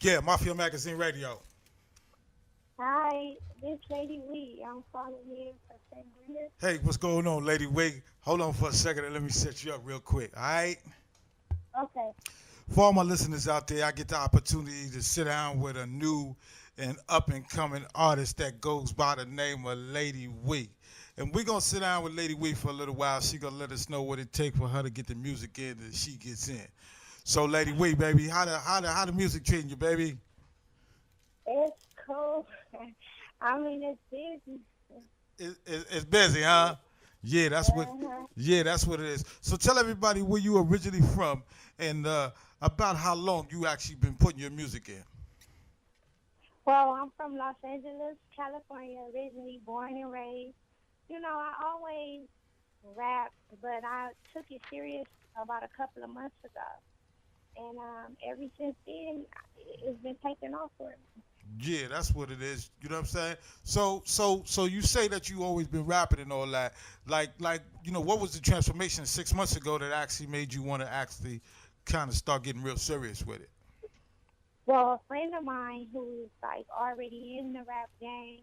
Yeah, Mafia Magazine Radio. Hi, this Lady Lee. I'm calling in for SANGRIA. Hey, what's going on, Lady Wig? Hold on for a second and let me set you up real quick. All right. Okay. For all my listeners out there, I get the opportunity to sit down with a new and up and coming artist that goes by the name of Lady Wig. And we're gonna sit down with Lady Wig for a little while. She gonna let us know what it takes for her to get the music in that she gets in. So, Lady Wig, baby, how the music treating you, baby? It's cool. I mean, it's busy. It's busy, huh? Yeah, that's what. Uh-huh. Yeah, that's what it is. So tell everybody where you originally from and about how long you actually been putting your music in. Well, I'm from Los Angeles, California, originally born and raised. I always rapped, but I took it serious about a couple of months ago. And ever since then, it's been taking off for me. Yeah, that's what it is. You know what I'm saying? So you say that you always been rapping and all that. What was the transformation 6 months ago that actually made you want to actually kind of start getting real serious with it? Well, a friend of mine who's like already in the rap game,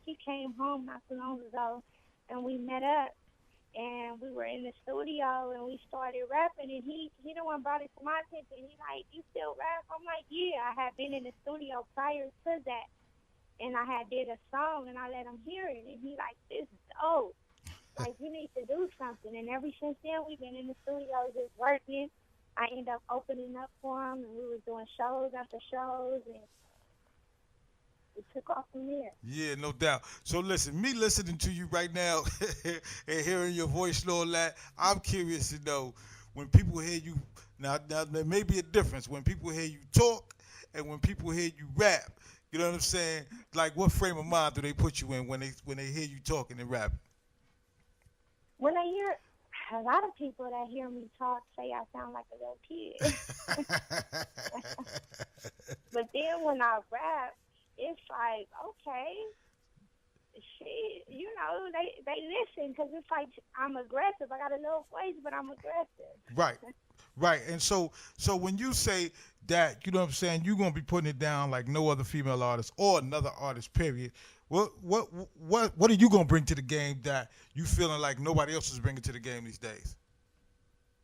she came home not too long ago, and we met up, and we were in the studio, and we started rapping, and he the one brought it to my attention. He like, you still rap? I'm like, yeah. I had been in the studio prior to that, and I had did a song, and I let him hear it, and he like, this is dope. Like, you need to do something. And ever since then, we've been in the studio just working. I ended up opening up for him, and we were doing shows after shows, and it took off from there. Yeah, no doubt. So listen, me listening to you right now and hearing your voice and all that, I'm curious to know when people hear you. Now there may be a difference when people hear you talk and when people hear you rap. You know what I'm saying? Like, what frame of mind do they put you in when they hear you talking and rapping? When I hear a lot of people that hear me talk say I sound like a little kid. But then when I rap, it's like, okay, they listen because it's like I'm aggressive. I got a little voice, but I'm aggressive. Right. Right. And so when you say that, you know what I'm saying, you're gonna be putting it down like no other female artist or another artist, period. What are you gonna bring to the game that you feeling like nobody else is bringing to the game these days?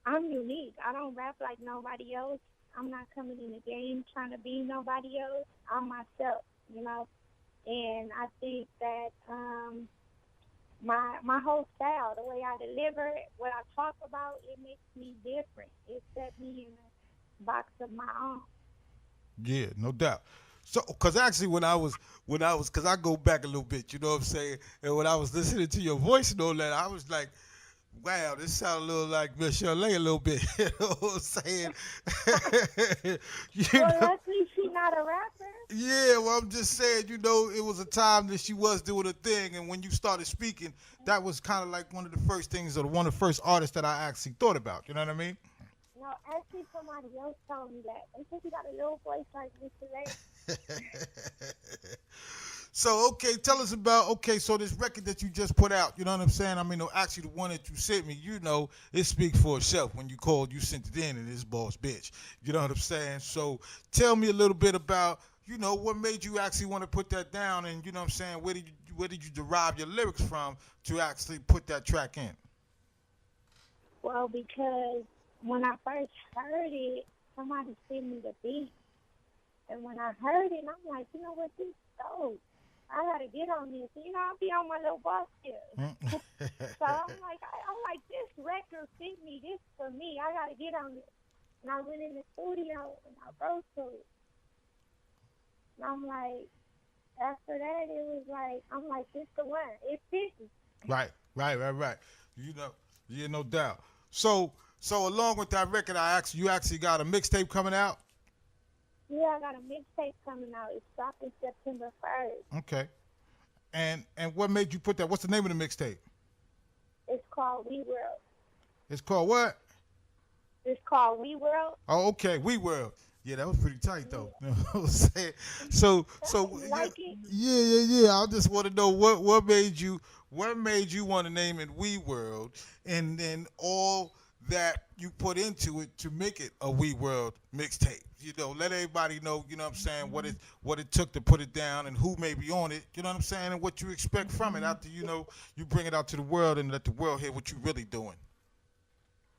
I'm unique. I don't rap like nobody else. I'm not coming in the game trying to be nobody else. I'm myself. And I think that my whole style, the way I deliver it, what I talk about, it makes me different. It set me in a box of my own. Yeah, no doubt. So, cause actually, cause I go back a little bit, you know what I'm saying, and when I was listening to your voice and all that, I was like, wow, this sounds a little like Miss Shirley a little bit. You know what I'm saying? you Well, know, luckily she's not a rapper. yeah. Well, I'm just saying, it was a time that she was doing a thing, and when you started speaking, that was kind of like one of the first things, or one of the first artists that I actually thought about. You know what I mean? No, actually somebody else told me that. They said you got a little voice like Mr. Ray. So okay, tell us about so this record that you just put out, you know what I'm saying? I mean, no, actually the one that you sent me, it speaks for itself. When you called, you sent it in, and it's boss bitch. You know what I'm saying? So tell me a little bit about, what made you actually want to put that down, and you know what I'm saying, where did you derive your lyrics from to actually put that track in? Well, because when I first heard it, somebody sent me the beat. And when I heard it, I'm like, you know what, this is dope. I gotta get on this. I'll be on my little boss here. So I'm like, this record fit me. This for me. I gotta get on this. And I went in the studio and I wrote to it. And I'm like, after that, it was like, I'm like, this the one. It fits me. Right, right. You know, yeah, no doubt. So along with that record, you actually got a mixtape coming out. Yeah, I got a mixtape coming out. It's dropping September 1st. Okay. And what made you put that? What's the name of the mixtape? It's called We World. It's called what? It's called We World. Oh, okay, We World. Yeah, that was pretty tight though. You know what I'm saying? So You like it? yeah. I just want to know what made you want to name it We World, and then all that you put into it to make it a We World mixtape. Let everybody know, what I'm saying, what it took to put it down and who may be on it, you know what I'm saying, and what you expect from it after, you bring it out to the world and let the world hear what you really doing.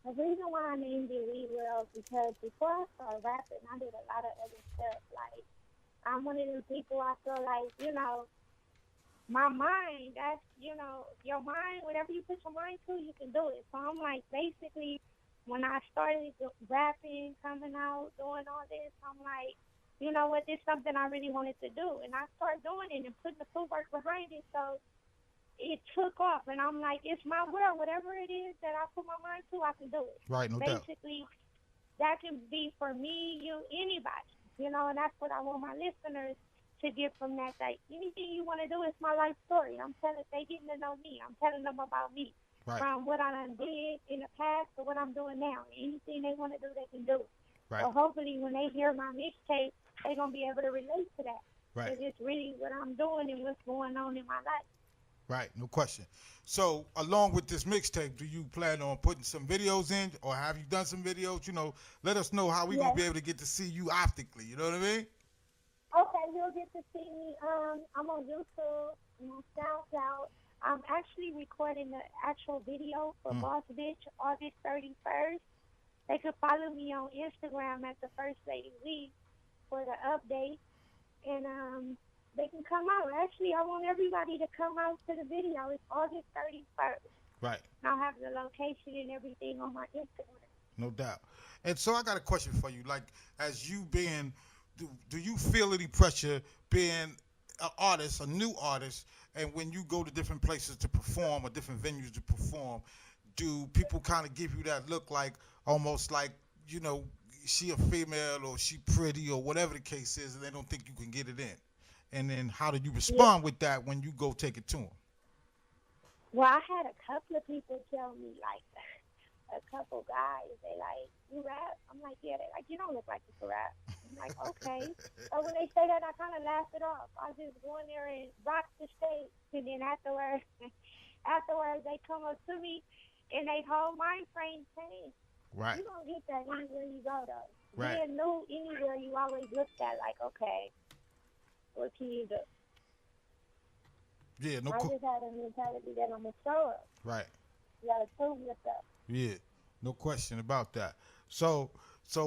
The reason why I named it We World because before I started rapping, I did a lot of other stuff. Like, I'm one of those people I feel like, my mind, that's, your mind, whatever you put your mind to, you can do it. So I'm like, basically, when I started rapping, coming out, doing all this, I'm like, you know what, this is something I really wanted to do. And I started doing it and putting the footwork behind it. So it took off. And I'm like, it's my world. Whatever it is that I put my mind to, I can do it. Right, no doubt. Basically, that can be for me, you, anybody. And that's what I want my listeners to get from that. Like, anything you want to do is my life story. I'm telling, they getting to know me. I'm telling them about me. Right. From what I done did in the past to what I'm doing now. Anything they want to do, they can do. Right. So hopefully when they hear my mixtape, they're going to be able to relate to that. Right. Because it's really what I'm doing and what's going on in my life. Right, no question. So, along with this mixtape, do you plan on putting some videos in, or have you done some videos? Let us know how we gonna be able to get to see you optically. You know what I mean? Okay, you'll get to see me. I'm on YouTube, I'm on SoundCloud. I'm actually recording the actual video for Boss Bitch August 31st. They can follow me on Instagram at the First Lady Week for the update, and they can come out. Actually, I want everybody to come out to the video. It's August 31st. Right. I'll have the location and everything on my Instagram. No doubt. And so I got a question for you. Like, as you being, do you feel any pressure being an artist, a new artist, and when you go to different places to perform or different venues to perform, do people kind of give you that look like, almost like, she a female or she pretty or whatever the case is, and they don't think you can get it in? And then how do you respond with that when you go take it to them? Well, I had a couple of people tell me, like, a couple guys, they like, you rap? I'm like, yeah. They like, you don't look like you can rap. I'm like, okay. So when they say that, I kind of laugh it off. I just go in there and rock the stage, and then afterwards, they come up to me, and they whole mind frame change. Right. You don't get that anywhere you go, though. Right. Being new anywhere, you always look at like, okay, what can you do? Yeah, no. I just had a mentality that I'm a show up. Right. You gotta prove yourself. Yeah, no question about that. So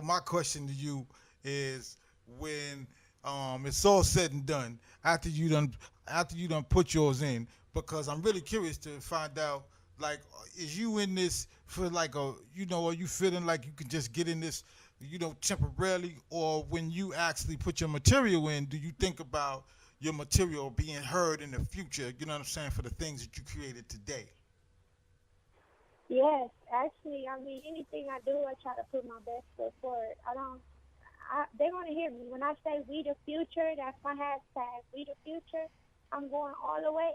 my question to you is, when it's all said and done, after you done put yours in, because I'm really curious to find out, like, is you in this for like are you feeling like you can just get in this, temporarily, or when you actually put your material in, do you think about your material being heard in the future, you know what I'm saying, for the things that you created today? Yes, actually, I mean, anything I do, I try to put my best foot forward. They're going to hear me. When I say we the future, that's my hashtag, we the future, I'm going all the way.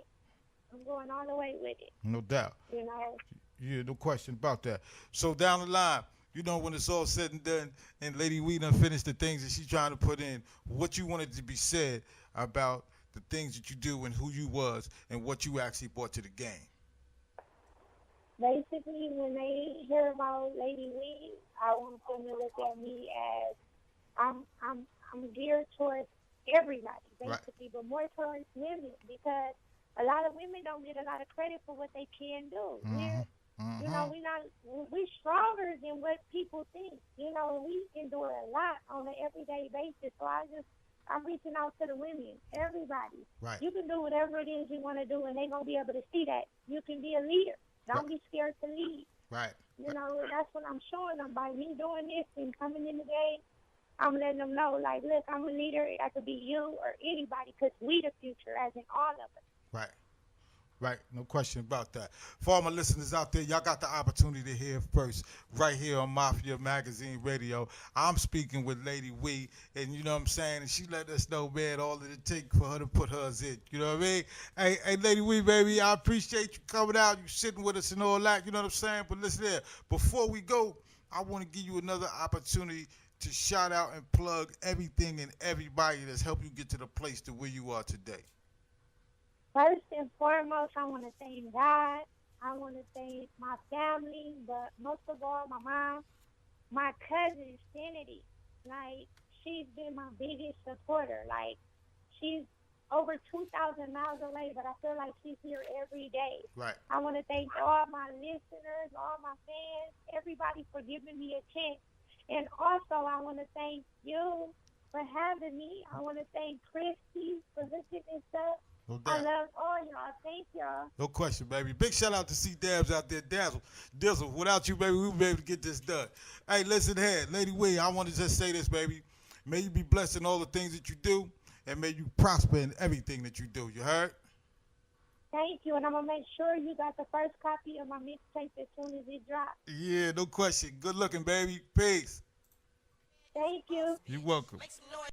I'm going all the way with it. No doubt. Yeah, no question about that. So down the line, when it's all said and done, and Lady Wee done finished the things that she's trying to put in, what you wanted to be said about the things that you do and who you was and what you actually brought to the game? Basically, when they hear about Lady Wee, I want them to look at me as I'm geared towards everybody, basically, but more towards women, because a lot of women don't get a lot of credit for what they can do. We're stronger than what people think. We endure a lot on an everyday basis. So I'm reaching out to the women, everybody. Right. You can do whatever it is you want to do, and they're going to be able to see that. You can be a leader. Don't be scared to lead. Right. That's what I'm showing them by me doing this and coming in the game. I'm letting them know, like, look, I'm a leader. I could be you or anybody, because we the future, as in all of us. Right. Right, no question about that. For all my listeners out there, y'all got the opportunity to hear first right here on Mafia Magazine Radio. I'm speaking with Lady Wee, and you know what I'm saying? And she let us know, man, all that it take for her to put hers in. You know what I mean? Hey, Lady Wee, baby, I appreciate you coming out, you sitting with us and all that, you know what I'm saying? But listen here, before we go, I want to give you another opportunity to shout out and plug everything and everybody that's helped you get to the place to where you are today. First and foremost, I want to thank God. I want to thank my family, but most of all, my mom, my cousin, Sanity. Like, she's been my biggest supporter. Like, she's over 2,000 miles away, but I feel like she's here every day. Right. I want to thank all my listeners, all my fans, everybody for giving me a chance. And also, I want to thank you for having me. I want to thank Christy for looking this up. No I doubt. love all y'all. Thank y'all. No question, baby. Big shout out to C Dabs out there, Dazzle. Dizzle. Without you, baby, we would be able to get this done. Hey, listen here, Lady Wee, I want to just say this, baby. May you be blessed in all the things that you do, and may you prosper in everything that you do. You heard? Thank you. And I'm going to make sure you got the first copy of my mixtape as soon as it drops. Yeah, no question. Good looking, baby. Peace. Thank you. You're welcome.